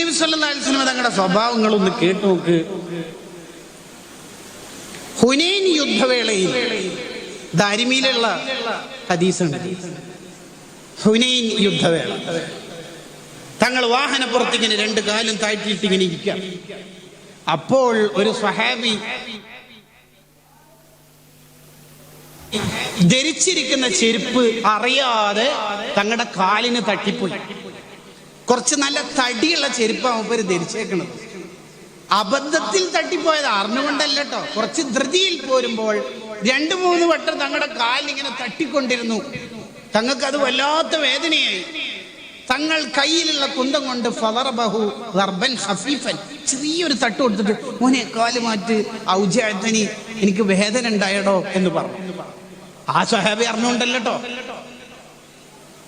മുത്തുനബി സല്ലല്ലാഹു അലൈഹി വസല്ലം തങ്ങളുടെ സ്വഭാവങ്ങളൊന്ന് കേട്ടു നോക്ക്. ഹുനൈൻ യുദ്ധവേളയിൽ ദാരിമിയിലുള്ള ഹദീസുണ്ട്. ഹുനൈൻ യുദ്ധവേള തങ്ങൾ വാഹനപ്പുറത്തിങ്ങനെ രണ്ട് കാലും താഴ്ത്തിയിട്ട് ഇങ്ങനെ ഇരിക്കാം. അപ്പോൾ ഒരു സ്വഹാബി ധരിച്ചിരിക്കുന്ന ചെരുപ്പ് അറിയാതെ തങ്ങളുടെ കാലിന് തട്ടിപ്പോയി. കുറച്ച് നല്ല തടിയുള്ള ചെരുപ്പാണ് മൂപ്പര് ധരിച്ചേക്കണത്. അബദ്ധത്തിൽ തട്ടിപ്പോയത്, അറിഞ്ഞുകൊണ്ടല്ല കേട്ടോ. കുറച്ച് ധൃതിയിൽ പോരുമ്പോൾ 2-3 വട്ടം തങ്ങളുടെ കാലിങ്ങനെ തട്ടിക്കൊണ്ടിരുന്നു. തങ്ങൾക്ക് അത് വല്ലാത്ത വേദനയായി. തങ്ങൾ കയ്യിലുള്ള കുന്തം കൊണ്ട് ഫളറബഹു ദർബൻ ഖഫീഫൻ, ചെറിയൊരു തട്ട് കൊടുത്തിട്ട്, മോനെ കാല് മാറ്റ്, ഔജഅതനി, എനിക്ക് വേദന ഉണ്ടായടോ എന്ന് പറഞ്ഞു. ആ സ്വഹാബി അറിഞ്ഞുകൊണ്ടല്ലോ കേട്ടോ.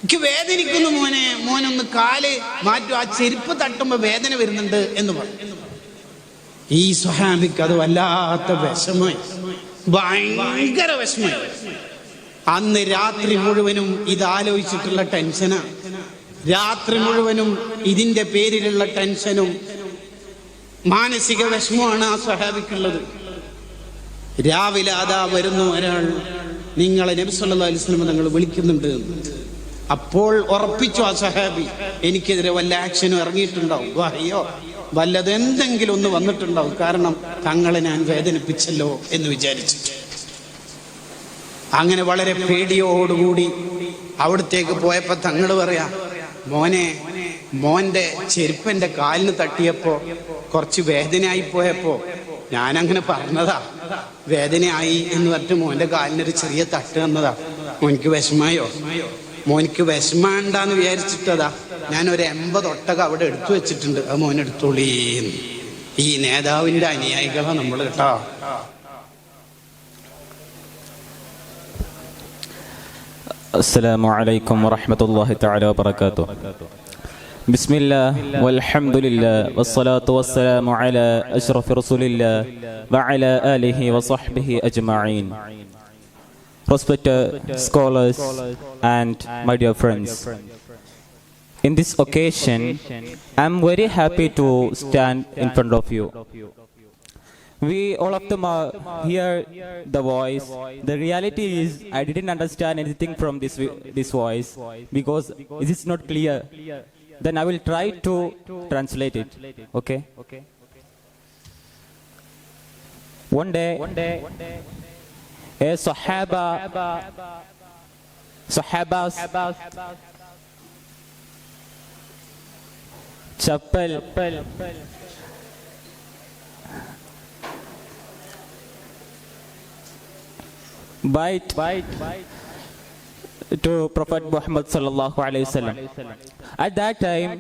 എനിക്ക് വേദനിക്കുന്നു മോനെ, മോനൊന്ന് കാല് മാറ്റു, ആ ചെരുപ്പ് തട്ടുമ്പോ വേദന വരുന്നുണ്ട് എന്ന് പറഞ്ഞു. ഈ സ്വഹാബിക്ക് അത് വല്ലാത്ത വിഷമമായി, ഭയങ്കര വിഷമമായി. അന്ന് രാത്രി മുഴുവനും ഇത് ആലോചിച്ചിട്ടുള്ള ടെൻഷനാ. രാത്രി മുഴുവനും ഇതിന്റെ പേരിലുള്ള ടെൻഷനും മാനസിക വിഷമമാണ് ആ സ്വഹാബിക്കുള്ളത്. രാവിലെ അതാ വരുന്നു ഒരാൾ, നിങ്ങളെ നബി സല്ലല്ലാഹു അലൈഹി വസല്ലം തങ്ങൾ വിളിക്കുന്നുണ്ട്. അപ്പോൾ ഉറപ്പിച്ചു ആ സ്വഹാബി, എനിക്കെതിരെ വല്ല ആക്ഷനും ഇറങ്ങിയിട്ടുണ്ടാവും, അയ്യോ വല്ലതെന്തെങ്കിലും ഒന്ന് വന്നിട്ടുണ്ടാവും, കാരണം തങ്ങളെ ഞാൻ വേദനിപ്പിച്ചല്ലോ എന്ന് വിചാരിച്ചിട്ട്. അങ്ങനെ വളരെ പേടിയോടുകൂടി അവിടത്തേക്ക് പോയപ്പോ തങ്ങൾ പറയാ, മോന്റെ ചെരുപ്പന്റെ കാലിന് തട്ടിയപ്പോ കുറച്ച് വേദനയായി പോയപ്പോ ഞാനങ്ങനെ പറഞ്ഞതാ, വേദനയായി എന്ന് പറഞ്ഞിട്ട് മോന്റെ കാലിനൊരു ചെറിയ തട്ട് തന്നതാ. മോനിക്ക് വിഷമായോ? മോനിക്ക് വിഷമാണ്ടാന്ന് വിചാരിച്ചിട്ടതാ ഞാനൊരു 80 ഒട്ടകം അവിടെ എടുത്തു വെച്ചിട്ടുണ്ട്, അത് മോനെടുത്തോളീന്ന്. ഈ നേതാവിന്റെ അനുയായികളാ നമ്മൾ കേട്ടോ. السلام عليكم ورحمة الله تعالى وبركاته. بسم الله والحمد لله والصلاة والسلام على أشرف رسول الله وعلى آله وصحبه أجمعين. Respected scholars and my dear friends, in this occasion I am very happy to stand in front of you. We all of them hear the voice. The reality is I didn't understand anything from this voice because it is not clear. Then I will try to translate it. Okay? One day a sahabas chappal bite to Prophet Muhammad sallallahu alaihi wasallam. At that time,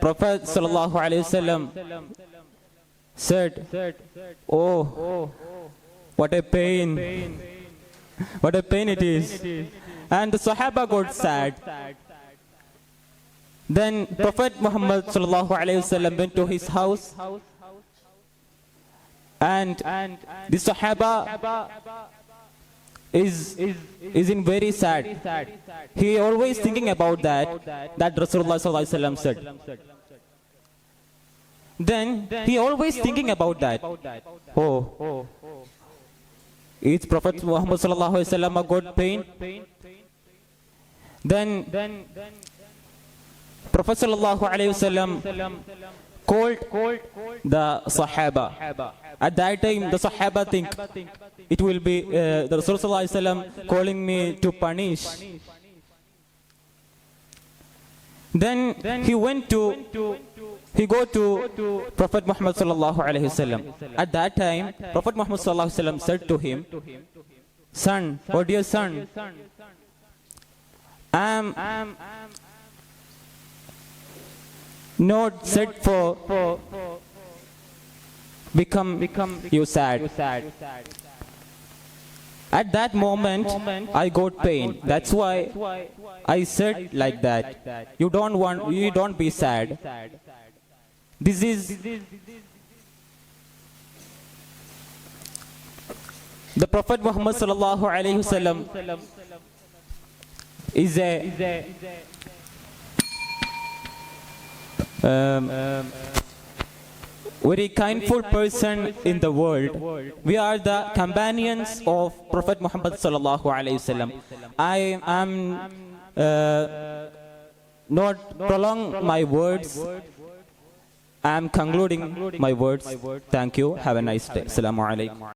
Prophet sallallahu alaihi wasallam said, "Oh, what a pain! What a pain it is!" And the Sahaba got sad. Then Prophet Muhammad sallallahu alaihi wasallam went to his house, and the Sahaba is in very sad. He always thinking about that Rasulullah sallallahu alaihi wasallam said. Then he always thinking about that. Oh, is Prophet Muhammad sallallahu alaihi wasallam got pain? Then Prophet sallallahu alaihi wasallam called the Sahaba. At that time, the Sahaba think it will be the Rasul sallallahu alaihi wasallam calling me to punish. Then he go to Prophet Muhammad sallallahu alaihi wasallam. At that time, Prophet Muhammad sallallahu alaihi wasallam said to him, "Son, oh dear son, I am not set for become you sad." At that moment I got pain. That's why I said like that. You don't be sad. This is the Prophet Muhammad sallallahu alaihi wasallam is a very kindful person in the world. We are the companions of Prophet Muhammad sallallahu alaihi wasallam. I am not prolong my words. I am concluding my words. Thank you. Have a nice day. Assalamu alaikum.